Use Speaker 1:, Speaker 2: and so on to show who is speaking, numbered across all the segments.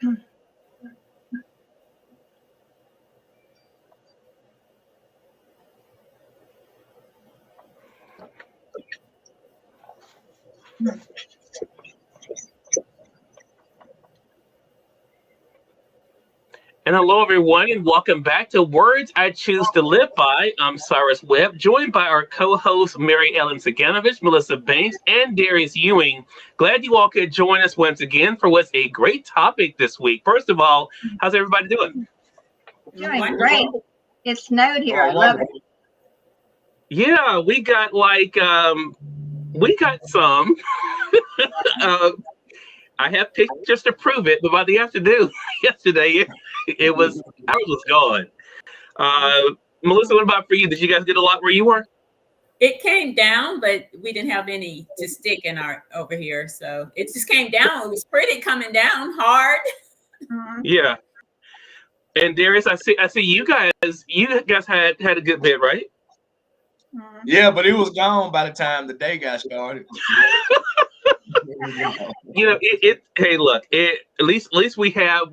Speaker 1: And hello, everyone, and welcome back to Words I Choose to Live By. I'm Cyrus Webb, joined by our co-hosts, Mary Ellen Ciganovich, Melissa Banks, and Darius Ewing. Glad you all could join us once again for what's a great topic this week. First of all, how's everybody doing?
Speaker 2: Doing great. It snowed here. I love it.
Speaker 1: Yeah, we got some. I have pictures to prove it, but by the afternoon yesterday, ours was gone. Melissa, what about for you? Did you guys get a lot where you were?
Speaker 3: It came down, but we didn't have any to stick in our over here. So it just came down. It was pretty coming down hard.
Speaker 1: Yeah. And Darius, I see you guys had a good bit, right?
Speaker 4: Yeah, but it was gone by the time the day got started.
Speaker 1: You know, hey, look, at least we have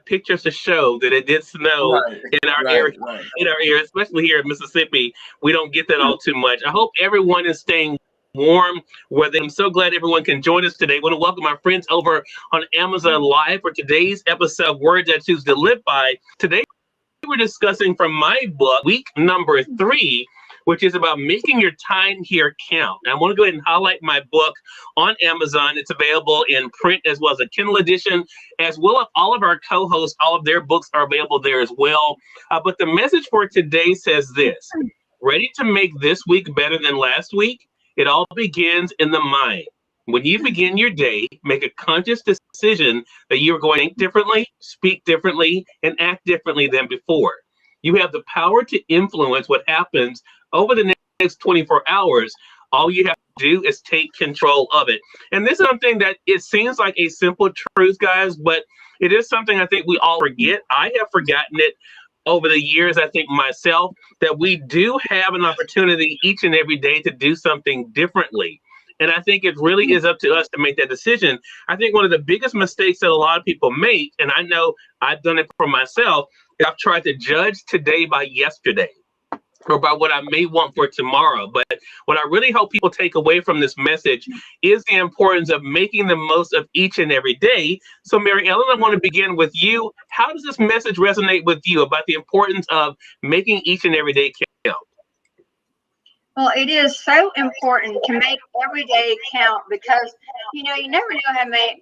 Speaker 1: pictures to show that it did snow in our area, in our area, especially here in Mississippi. We don't get that all too much. I hope everyone is staying warm. I'm so glad everyone can join us today. I want to welcome our friends over on Amazon Live for today's episode of Words I Choose to Live By. Today we're discussing from my book, week number 3, which is about making your time here count. And I want to go ahead and highlight my book on Amazon. It's available in print as well as a Kindle edition, as well as all of our co-hosts. All of their books are available there as well. But the message for today says this: ready to make this week better than last week? It all begins in the mind. When you begin your day, make a conscious decision that you are going to think differently, speak differently, and act differently than before. You have the power to influence what happens over the next 24 hours. All you have to do is take control of it. And this is something that it seems like a simple truth, guys, but it is something I think we all forget. I have forgotten it over the years, I think myself, that we do have an opportunity each and every day to do something differently. And I think it really is up to us to make that decision. I think one of the biggest mistakes that a lot of people make, and I know I've done it for myself, is I've tried to judge today by yesterday, or by what I may want for tomorrow. But what I really hope people take away from this message is the importance of making the most of each and every day. So Mary Ellen, I want to begin with you. How does this message resonate with you about the importance of making each and every day count?
Speaker 2: Well, it is so important to make every day count, because you never know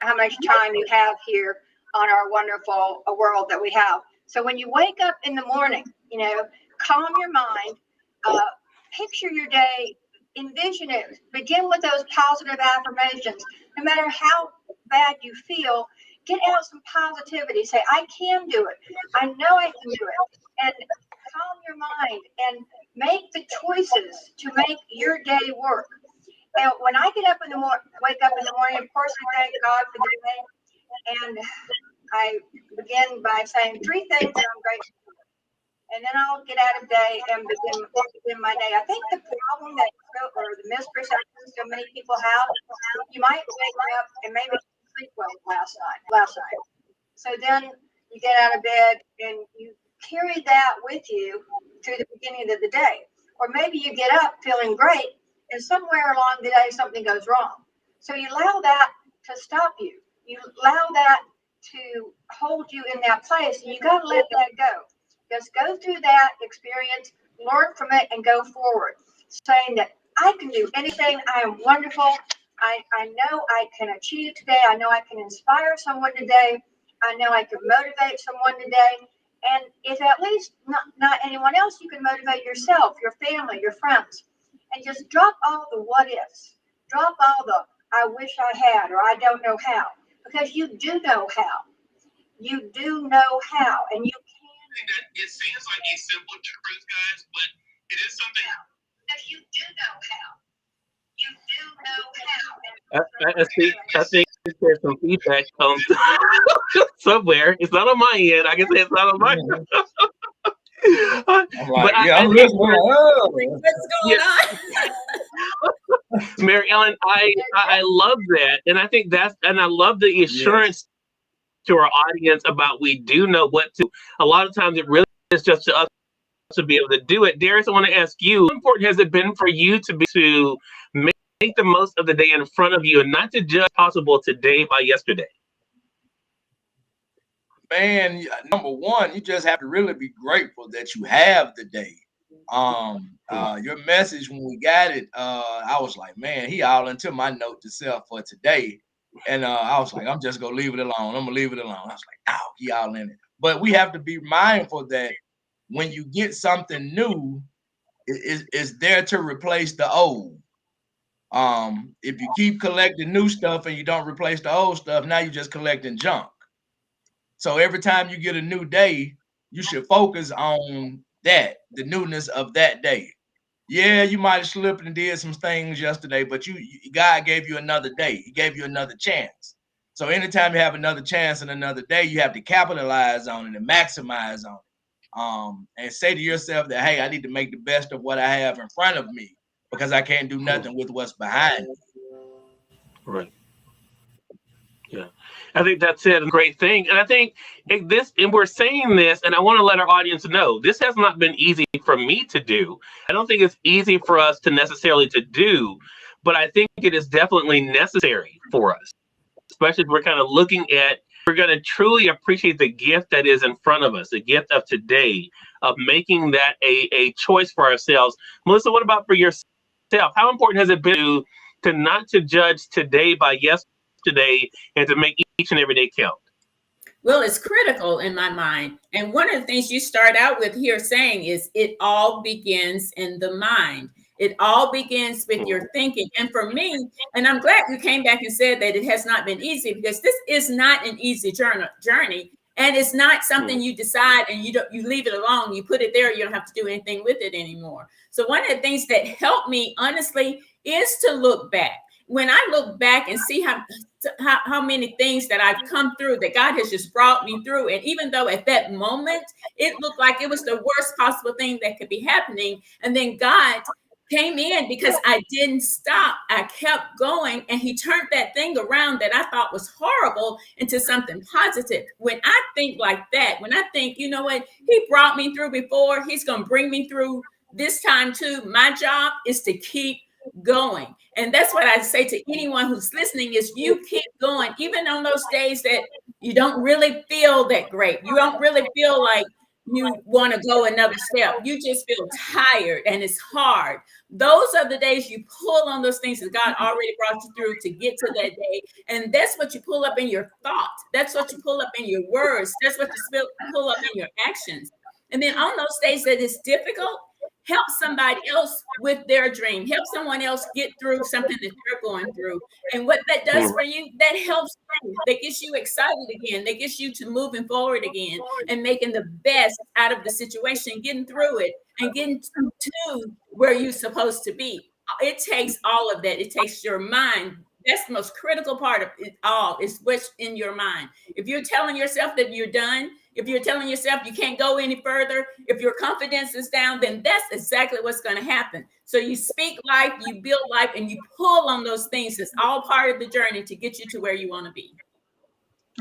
Speaker 2: how much time you have here on our wonderful world that we have. So when you wake up in the morning, calm your mind, picture your day, envision it, begin with those positive affirmations. No matter how bad you feel, get out some positivity. Say, I can do it. I know I can do it. And calm your mind and make the choices to make your day work. Now, when I get up in the wake up in the morning, of course, I thank God for the day. And I begin by saying 3 things that I'm grateful for. And then I'll get out of day and begin my day. I think the problem or the misperception so many people have, you might wake up and maybe sleep well last night. So then you get out of bed and you carry that with you through the beginning of the day. Or maybe you get up feeling great and somewhere along the day something goes wrong. So you allow that to stop you. You allow that to hold you in that place, and you got to let that go. Just go through that experience, learn from it, and go forward, saying that I can do anything. I am wonderful. I know I can achieve today. I know I can inspire someone today. I know I can motivate someone today. And if at least not anyone else, you can motivate yourself, your family, your friends. And just drop all the what ifs. Drop all the I wish I had, or I don't know how. Because you do know how. You do know how. And you can.
Speaker 1: It seems like a simple truth, guys, but it is something.
Speaker 2: Because you do know how. You do know how.
Speaker 1: I think there's some feedback comes somewhere. It's not on my end. I can say it's not on my end.
Speaker 4: I'm like, I'm listening.
Speaker 3: What's going on?
Speaker 1: Mary Ellen, I love that, and I think I love the assurance to our audience about we do know what to. A lot of times it really is just to us to be able to do it. Darius, I want to ask you, how important has it been for you to make the most of the day in front of you and not to judge possible today by yesterday?
Speaker 4: Man, number one, you just have to really be grateful that you have the day. Your message when we got it, I was like, man, he all into my note to self for today. And I was like, I'm just gonna leave it alone. I'm gonna leave it alone. I was like, oh, he all in it. But we have to be mindful that when you get something new, it's there to replace the old. If you keep collecting new stuff and you don't replace the old stuff, now you're just collecting junk. So every time you get a new day, you should focus on that, the newness of that day. Yeah, you might have slipped and did some things yesterday, but God gave you another day. He gave you another chance. So anytime you have another chance and another day, you have to capitalize on it and maximize on it. And say to yourself that, hey, I need to make the best of what I have in front of me because I can't do nothing with what's behind me.
Speaker 1: Right. Yeah, I think that's it. A great thing. And I think and we're saying this, and I want to let our audience know this has not been easy for me to do. I don't think it's easy for us to necessarily to do, but I think it is definitely necessary for us, especially if we're kind of looking at, we're going to truly appreciate the gift that is in front of us, the gift of today, of making that a choice for ourselves. Melissa, what about for yourself? How important has it been to not to judge today by yesterday and to make each and every day count?
Speaker 3: Well, it's critical in my mind. And one of the things you start out with here saying is it all begins in the mind. It all begins with your thinking. And for me, and I'm glad you came back and said that it has not been easy, because this is not an easy journey. And it's not something you decide and you leave it alone. You put it there. You don't have to do anything with it anymore. So one of the things that helped me, honestly, is to look back. When I look back and see how many things that I've come through, that God has just brought me through. And even though at that moment, it looked like it was the worst possible thing that could be happening. And then God came in because I didn't stop. I kept going, and he turned that thing around that I thought was horrible into something positive. When I think like that, when I think, you know what, he brought me through before, he's going to bring me through this time too. My job is to keep going. And that's what I say to anyone who's listening is you keep going, even on those days that you don't really feel that great. You don't really feel like you want to go another step. You just feel tired and it's hard. Those are the days you pull on those things that God already brought you through to get to that day. And that's what you pull up in your thoughts. That's what you pull up in your words. That's what you pull up in your actions. And then on those days that it's difficult, help somebody else with their dream. Help someone else get through something that you're going through. And what that does for you, that helps you. That gets you excited again. That gets you to moving forward again and making the best out of the situation, getting through it and getting to where you're supposed to be. It takes all of that. It takes your mind. That's the most critical part of it all, is what's in your mind. If you're telling yourself that you're done, if you're telling yourself you can't go any further, if your confidence is down, then that's exactly what's going to happen. So you speak life, you build life, and you pull on those things. It's all part of the journey to get you to where you want to be.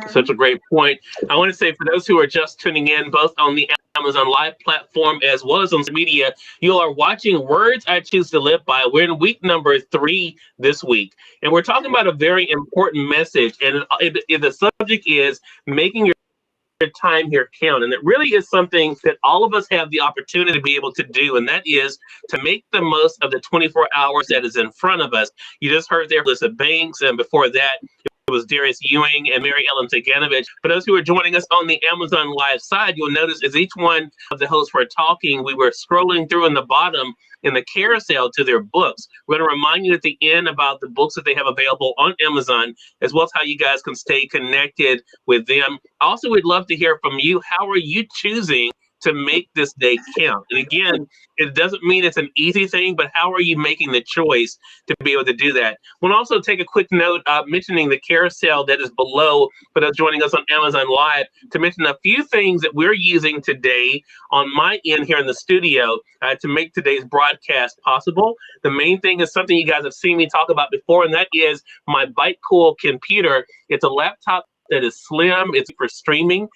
Speaker 1: Such a great point. I want to say for those who are just tuning in, both on the Amazon Live platform as well as on social media, you are watching Words I Choose to Live By. We're in week number 3 this week, and we're talking about a very important message. And the subject is making your time here count. And it really is something that all of us have the opportunity to be able to do, and that is to make the most of the 24 hours that is in front of us. You just heard there Lisa Banks, and before that it was Darius Ewing and Ellen Ciganovich. For those who are joining us on the Amazon Live side, you'll notice as each one of the hosts were talking, we were scrolling through in the bottom in the carousel to their books. We're going to remind you at the end about the books that they have available on Amazon, as well as how you guys can stay connected with them. Also, we'd love to hear from you. How are you choosing to make this day count? And again, it doesn't mean it's an easy thing, but how are you making the choice to be able to do that? We'll also take a quick note mentioning the carousel that is below for those joining us on Amazon Live, to mention a few things that we're using today on my end here in the studio to make today's broadcast possible. The main thing is something you guys have seen me talk about before, and that is my Byte Cool computer. It's a laptop that is slim. It's for streaming,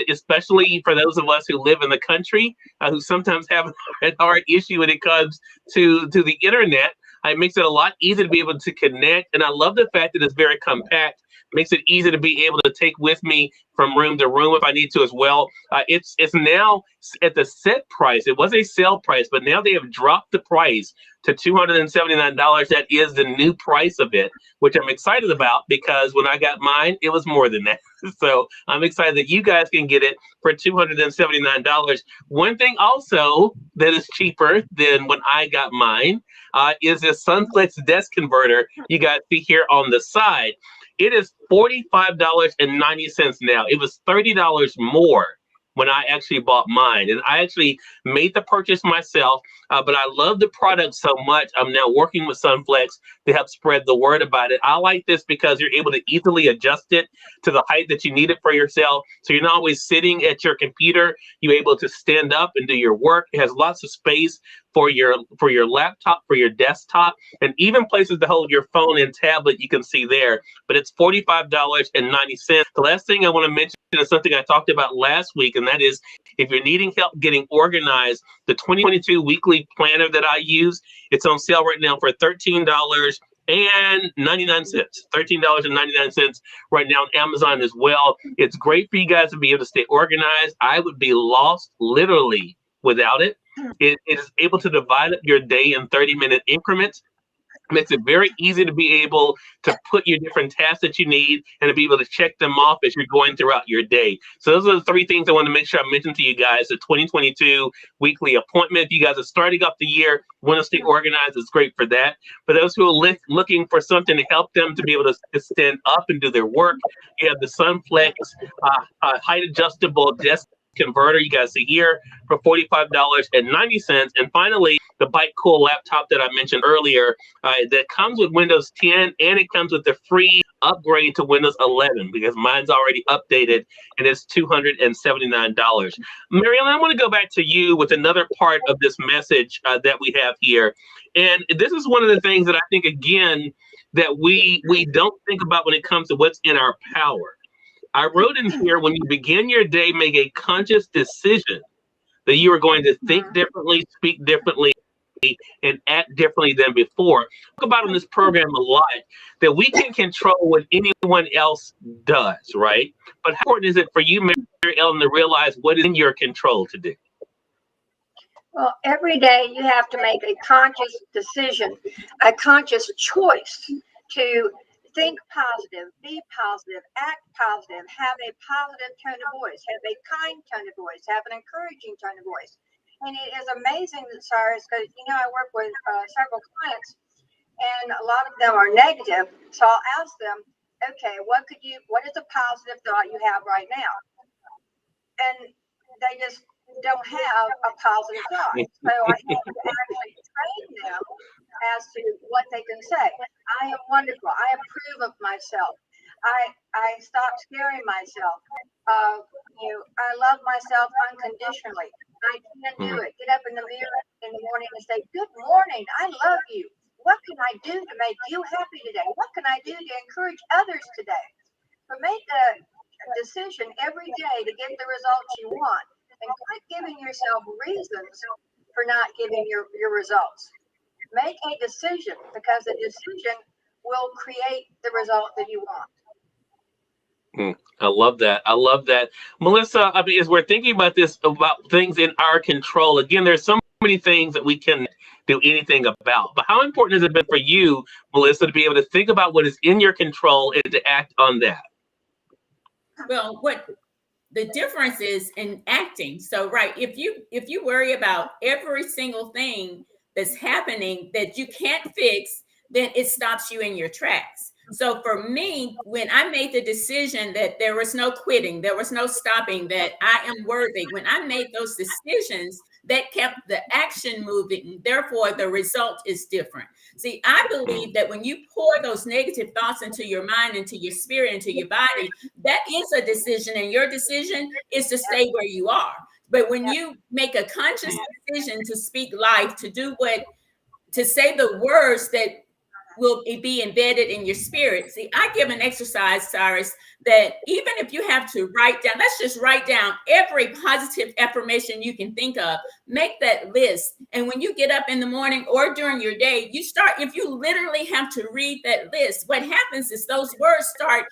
Speaker 1: especially for those of us who live in the country, who sometimes have a hard issue when it comes to the internet. It makes it a lot easier to be able to connect. And I love the fact that it's very compact. Makes it easy to be able to take with me from room to room if I need to as well. It's now at the set price. It was a sale price, but now they have dropped the price to $279. That is the new price of it, which I'm excited about because when I got mine, it was more than that. So I'm excited that you guys can get it for $279. One thing also that is cheaper than when I got mine is this Sunflex desk converter you guys see here on the side. It is $45.90 now. It was $30 more when I actually bought mine. And I actually made the purchase myself, but I love the product so much. I'm now working with Sunflex to help spread the word about it. I like this because you're able to easily adjust it to the height that you need it for yourself. So you're not always sitting at your computer. You're able to stand up and do your work. It has lots of space for your laptop, for your desktop, and even places to hold your phone and tablet you can see there. But it's $45.90. The last thing I want to mention is something I talked about last week, and that is if you're needing help getting organized, the 2022 weekly planner that I use, it's on sale right now for $13.99. $13.99 right now on Amazon as well. It's great for you guys to be able to stay organized. I would be lost literally without it. It is able to divide up your day in 30-minute increments. Makes it very easy to be able to put your different tasks that you need and to be able to check them off as you're going throughout your day. So those are the three things I want to make sure I mention to you guys. The 2022 weekly appointment. If you guys are starting off the year, want to stay organized, it's great for that. For those who are looking for something to help them to be able to stand up and do their work, you have the Sunflex height adjustable desk converter you guys see here for $45.90. And finally, the Bite Cool laptop that I mentioned earlier that comes with Windows 10 and it comes with the free upgrade to Windows 11 because mine's already updated and it's $279. Marianne, I want to go back to you with another part of this message that we have here. And this is one of the things that I think, again, that we don't think about when it comes to what's in our power. I wrote in here, when you begin your day, make a conscious decision that you are going to think differently, speak differently, and act differently than before. Talk about in this program a lot that we can control what anyone else does, right? But how important is it for you, Mary Ellen, to realize what is in your control to do?
Speaker 2: Well, every day you have to make a conscious decision, a conscious choice to think positive, be positive, act positive, have a positive tone of voice, have a kind tone of voice, have an encouraging tone of voice. And it is amazing, Cyrus, because, I work with several clients and a lot of them are negative. So I'll ask them, okay, what is a positive thought you have right now? And they just don't have a positive thought. So I have to actually train them as to what they can say. I am wonderful. I approve of myself. I stop scaring myself. I love myself unconditionally. I can do it. Get up in the mirror in the morning and say, good morning. I love you. What can I do to make you happy today? What can I do to encourage others today? But make a decision every day to get the results you want. And quit giving yourself reasons for not getting your results. Make a decision because the decision will create the result that you want.
Speaker 1: I love that. I love that. Melissa, as we're thinking about this, about things in our control, again, there's so many things that we can do anything about. But how important has it been for you, Melissa, to be able to think about what is in your control and to act on that?
Speaker 3: Well, what the difference is in acting. So, right, if you worry about every single thing that's happening that you can't fix, then it stops you in your tracks. So for me, when I made the decision that there was no quitting, there was no stopping, that I am worthy, when I made those decisions, that kept the action moving. Therefore, the result is different. See, I believe that when you pour those negative thoughts into your mind, into your spirit, into your body, that is a decision, and your decision is to stay where you are. But when you make a conscious decision to speak life, to say the words that will be embedded in your spirit. See, I give an exercise, Cyrus, that even if you have to write down, let's just write down every positive affirmation you can think of, make that list. And when you get up in the morning or during your day, you start, if you literally have to read that list, what happens is those words start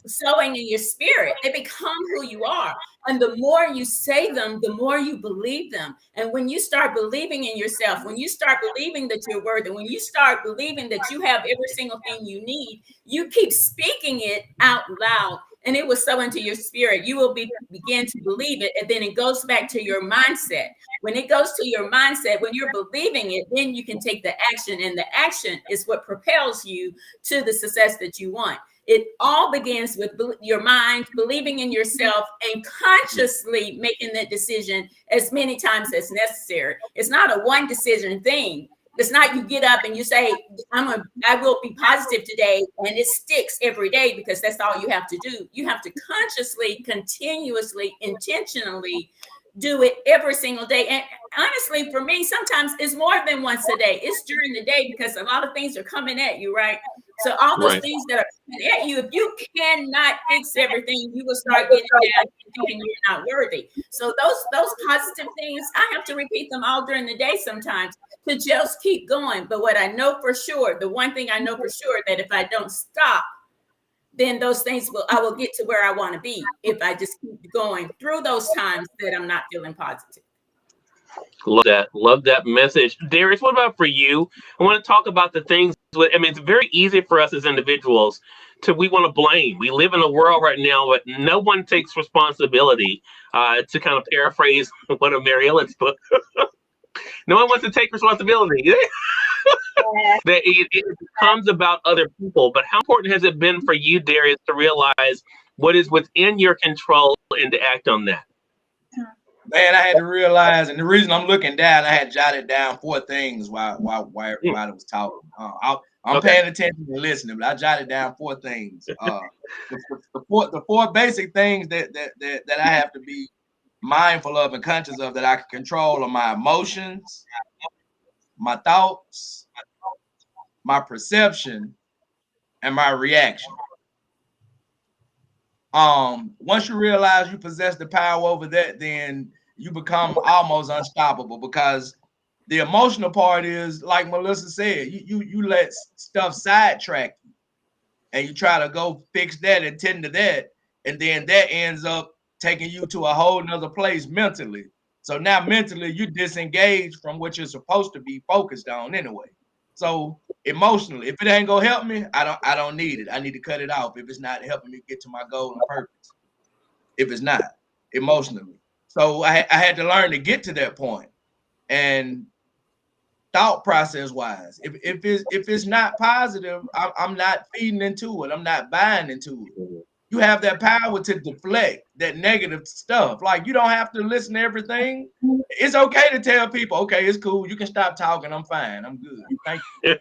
Speaker 3: sowing in your spirit. They become who you are. And the more you say them, the more you believe them. And when you start believing in yourself, when you start believing that you're worthy, when you start believing that you have every single thing you need, you keep speaking it out loud, and it will sow into your spirit. You will begin to believe it, and then it goes back to your mindset. When it goes to your mindset, when you're believing it, then you can take the action, and the action is what propels you to the success that you want. It all begins with your mind, believing in yourself, and consciously making that decision as many times as necessary. It's not a one decision thing. It's not you get up and you say, I will be positive today, and it sticks every day, because that's all you have to do. You have to consciously, continuously, intentionally do it every single day. And honestly, for me, sometimes it's more than once a day. It's during the day, because a lot of things are coming at you, right? So all those things that are coming at you, if you cannot fix everything, you will start getting down and thinking you're not worthy. So those positive things, I have to repeat them all during the day sometimes to just keep going. But what I know for sure, the one thing I know for sure, that if I don't stop, then those things I will get to where I want to be if I just keep going through those times that I'm not feeling positive.
Speaker 1: Love that message. Darius, what about for you? I want to talk about the things. I mean, it's very easy for us as individuals we want to blame. We live in a world right now where no one takes responsibility. To kind of paraphrase one of Mary Ellen's book, no one wants to take responsibility. That it becomes about other people. But how important has it been for you, Darius, to realize what is within your control and to act on that?
Speaker 4: Man, I had to realize, and the reason I'm looking down, I had jotted down 4 things while everybody was talking. I'm paying attention and listening, but I jotted down 4 things. The 4 basic things that I have to be mindful of and conscious of that I can control are my emotions, my thoughts, my perception, and my reaction. Once you realize you possess the power over that, then you become almost unstoppable, because the emotional part is, like Melissa said, you let stuff sidetrack you, and you try to go fix that and tend to that, and then that ends up taking you to a whole nother place mentally. So now mentally you disengage from what you're supposed to be focused on anyway. So emotionally, if it ain't gonna help me, I don't need it. I need to cut it off if it's not helping me get to my goal and purpose. If it's not emotionally, so I had to learn to get to that point. And thought process wise, if it's not positive, I'm not feeding into it. I'm not buying into it. You have that power to deflect that negative stuff. Like, you don't have to listen to everything. It's okay to tell people, okay, it's cool. You can stop talking. I'm fine. I'm good. Thank you.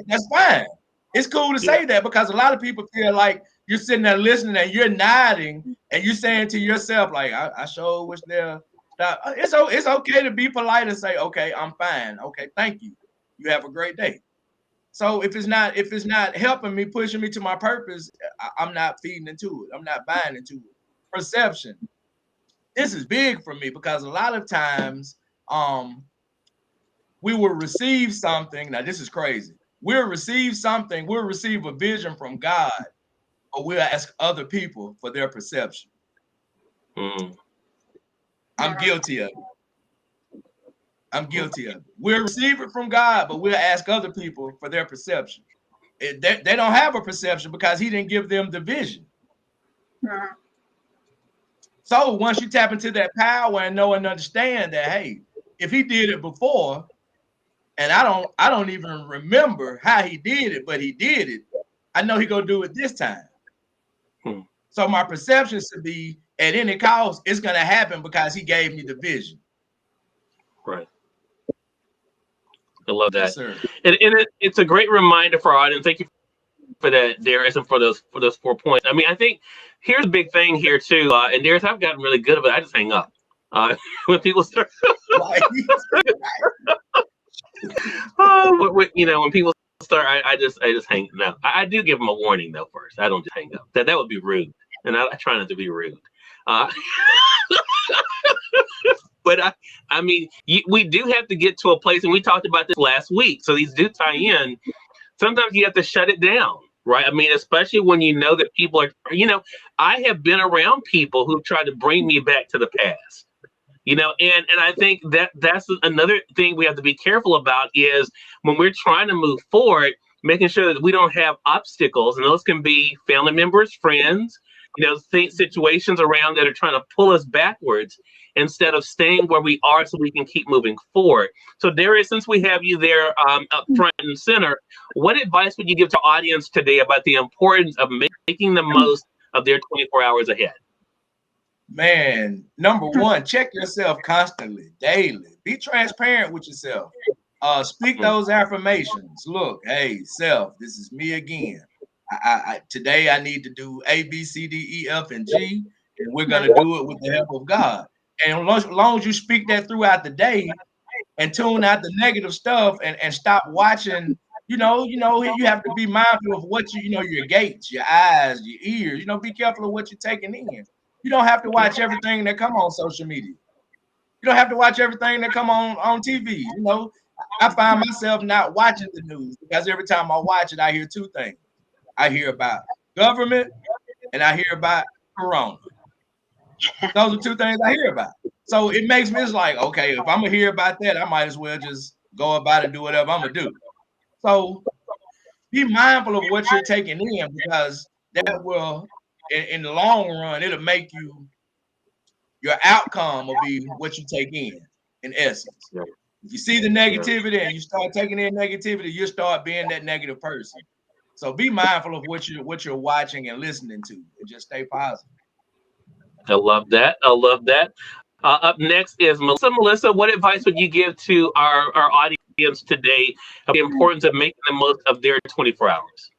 Speaker 4: That's fine. It's cool to say that, because a lot of people feel like you're sitting there listening and you're nodding and you're saying to yourself, like, I sure wish they'll stop. It's okay to be polite and say, okay, I'm fine. Okay, thank you. You have a great day. So if it's not helping me, pushing me to my purpose, I'm not feeding into it. I'm not buying into it. Perception. This is big for me, because a lot of times we will receive something. Now, this is crazy. We'll receive something. We'll receive a vision from God, or we'll ask other people for their perception. I'm guilty of it. We'll receive it from God, but we'll ask other people for their perception. They don't have a perception because he didn't give them the vision. So once you tap into that power and know and understand that, hey, if he did it before, and I don't even remember how he did it, but he did it, I know he gonna do it this time. So my perception should be, at any cost, it's gonna happen because he gave me the vision.
Speaker 1: Right. I love that.
Speaker 4: Yes, sir.
Speaker 1: And it's a great reminder for our audience. Thank you for that, Darius, and for those 4 points. I mean, I think here's a big thing here too. And Darius, I've gotten really good at it. I just hang up when people start. When people start. I just hang. No, I do give them a warning though first. I don't just hang up. That would be rude, and I try not to be rude. But I mean, we do have to get to a place, and we talked about this last week. So these do tie in. Sometimes you have to shut it down, right? I mean, especially when you know that people are, I have been around people who've tried to bring me back to the past, and I think that's another thing we have to be careful about is when we're trying to move forward, making sure that we don't have obstacles, and those can be family members, friends, situations around that are trying to pull us backwards instead of staying where we are so we can keep moving forward. So Darius, since we have you there up front and center, what advice would you give to our audience today about the importance of making the most of their 24 hours ahead?
Speaker 4: Man, number one, check yourself constantly, daily. Be transparent with yourself. Speak those affirmations. Look, hey, self, this is me again. Today I need to do A, B, C, D, E, F, and G, and we're going to do it with the help of God. And as long as you speak that throughout the day and tune out the negative stuff and stop watching, you have to be mindful of what your gates, your eyes, your ears, be careful of what you're taking in. You don't have to watch everything that come on social media. You don't have to watch everything that come on TV. I find myself not watching the news because every time I watch it, I hear two things. I hear about government and I hear about Corona. Those are two things I hear about. So it makes me, it's like, okay, if I'm going to hear about that, I might as well just go about and do whatever I'm going to do. So be mindful of what you're taking in because that will, in the long run, it'll make your outcome will be what you take in essence. Right. If you see the negativity and you start taking in negativity, you start being that negative person. So be mindful of what you're watching and listening to and just stay positive.
Speaker 1: I love that. Up next is Melissa. Melissa, what advice would you give to our audience today of the importance of making the most of their 24 hours?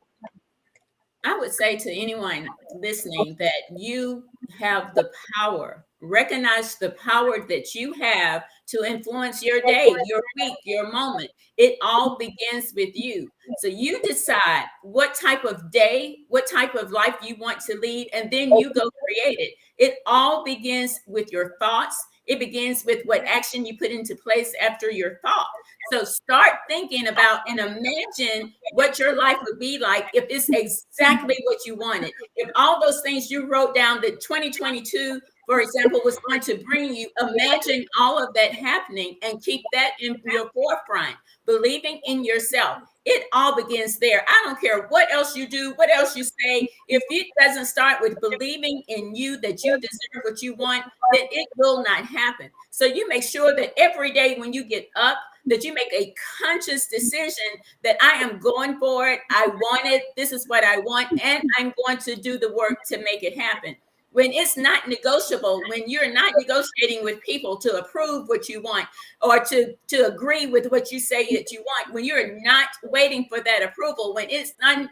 Speaker 3: I would say to anyone listening that you have the power. Recognize the power that you have to influence your day, your week, your moment. It all begins with you. So you decide what type of day, what type of life you want to lead, and then you go create it. It all begins with your thoughts. It begins with what action you put into place after your thought. So start thinking about and imagine what your life would be like if it's exactly what you wanted. If all those things you wrote down that 2022, for example, was going to bring you, imagine all of that happening and keep that in your forefront, believing in yourself. It all begins there. I don't care what else you do, what else you say. If it doesn't start with believing in you that you deserve what you want, then it will not happen. So you make sure that every day when you get up, that you make a conscious decision that I am going for it. I want it. This is what I want. And I'm going to do the work to make it happen. When it's not negotiable, when you're not negotiating with people to approve what you want or to agree with what you say that you want, when you're not waiting for that approval, when it's not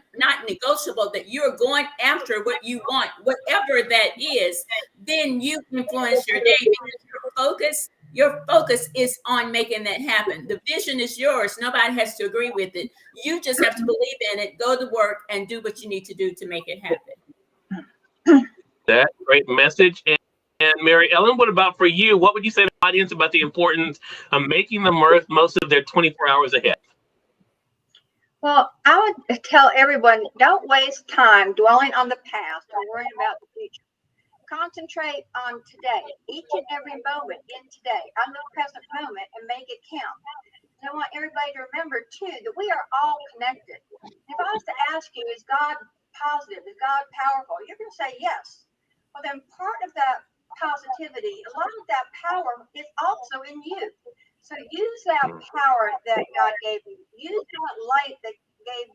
Speaker 3: negotiable that you're going after what you want, whatever that is, then you influence your day because your focus is on making that happen. The vision is yours. Nobody has to agree with it. You just have to believe in it, go to work, and do what you need to do to make it happen.
Speaker 1: That great message. And Mary Ellen, what about for you? What would you say to the audience about the importance of making the most of their 24 hours ahead?
Speaker 2: Well, I would tell everyone, don't waste time dwelling on the past or worrying about the future. Concentrate on today, each and every moment in today, on the present moment, and make it count. And I want everybody to remember, too, that we are all connected. If I was to ask you, is God positive? Is God powerful? You're going to say yes. Well, then part of that positivity, a lot of that power is also in you. So use that power that God gave you. Use that light that God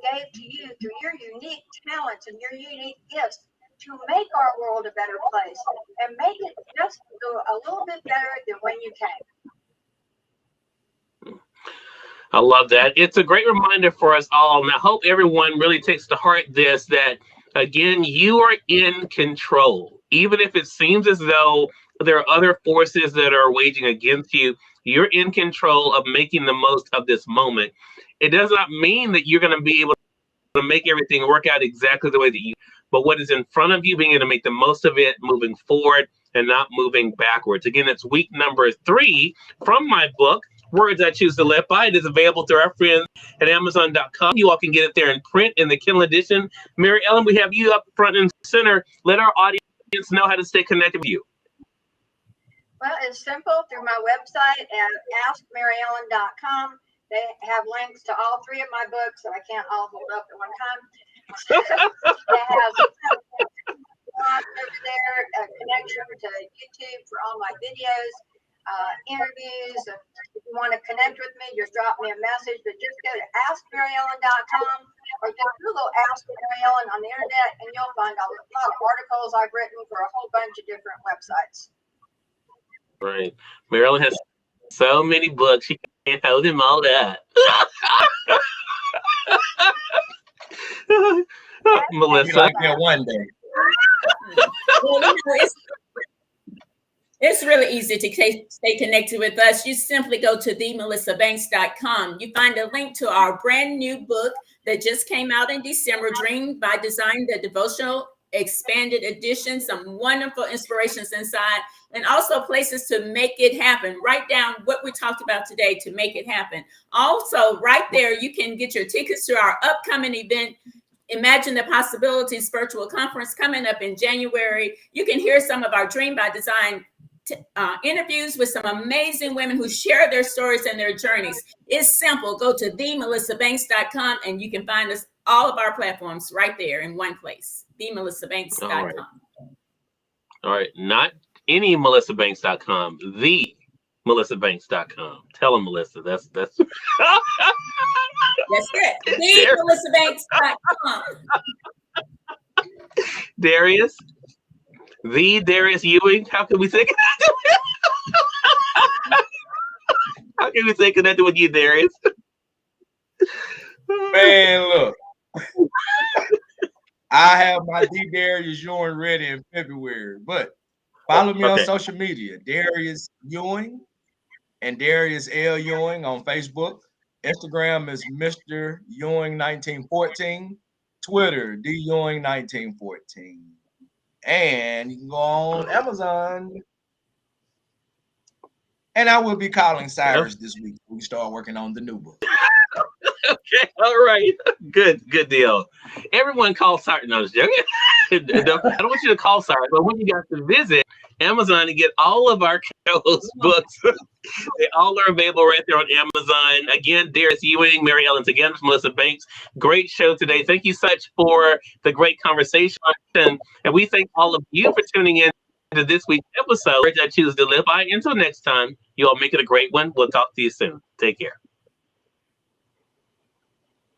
Speaker 2: gave to you through your unique talents and your unique gifts to make our world a better place and make it just a little bit better than when you came.
Speaker 1: I love that. It's a great reminder for us all. And I hope everyone really takes to heart this, that again, you are in control. Even if it seems as though there are other forces that are waging against you. You're in control of making the most of this moment. It does not mean that you're going to be able to make everything work out exactly the way that you, but what is in front of you, being able to make the most of it, moving forward and not moving backwards. Again, it's week number 3 from my book, Words I Choose to Live By. It is available to our friends at Amazon.com. You all can get it there in print in the Kindle edition. Mary Ellen, we have you up front and center. Let our audience know how to stay connected with you.
Speaker 2: Well, it's simple through my website at askmaryellen.com. They have links to all 3 of my books that I can't all hold up at one time. They have over there a connection to YouTube for all my videos, interviews. If you want to connect with me, just drop me a message. But just go to askmaryellen.com or just Google Ask Mary Ellen on the internet, and you'll find a lot of articles I've written for a whole bunch of different websites.
Speaker 1: Right. Marilyn has so many books, she can't hold them all up. Melissa.
Speaker 4: Like that one day.
Speaker 3: Well, it's really easy to stay connected with us. You simply go to themelissabanks.com. You find a link to our brand new book that just came out in December, Dream by Design, the devotional expanded edition, some wonderful inspirations inside, and also places to make it happen. Write down what we talked about today to make it happen. Also, right there, you can get your tickets to our upcoming event, Imagine the Possibilities virtual conference coming up in January. You can hear some of our Dream by Design interviews with some amazing women who share their stories and their journeys. It's simple. Go to themelissabanks.com and you can find us all of our platforms right there in one place. themelissabanks.com.
Speaker 1: All right. Not any melissabanks.com, themelissabanks.com. Tell them, Melissa. That's
Speaker 3: That's it. themelissabanks.com.
Speaker 1: Darius. The Darius Ewing. How can we say connected? How can we say connected with you, Darius?
Speaker 4: Man, look. I have my D Darius Ewing ready in February, but follow me on social media, Darius Ewing and Darius L. Ewing on Facebook. Instagram is Mr. Ewing 1914. Twitter, D Ewing 1914. And you can go on Amazon. And I will be calling Cyrus this week when we start working on the new book.
Speaker 1: Okay, all right. Good deal. Everyone calls Cyrus. No, I was joking. I don't want you to call Cyrus, but when you got to visit Amazon to get all of our co-host books, they all are available right there on Amazon. Again, Darius Ewing, Mary Ellen Ciganovich, Melissa Banks. Great show today. Thank you so much for the great conversation. And we thank all of you for tuning in to this week's episode, Words I Choose to Live By. Until next time, you all make it a great one. We'll talk to you soon. Take care.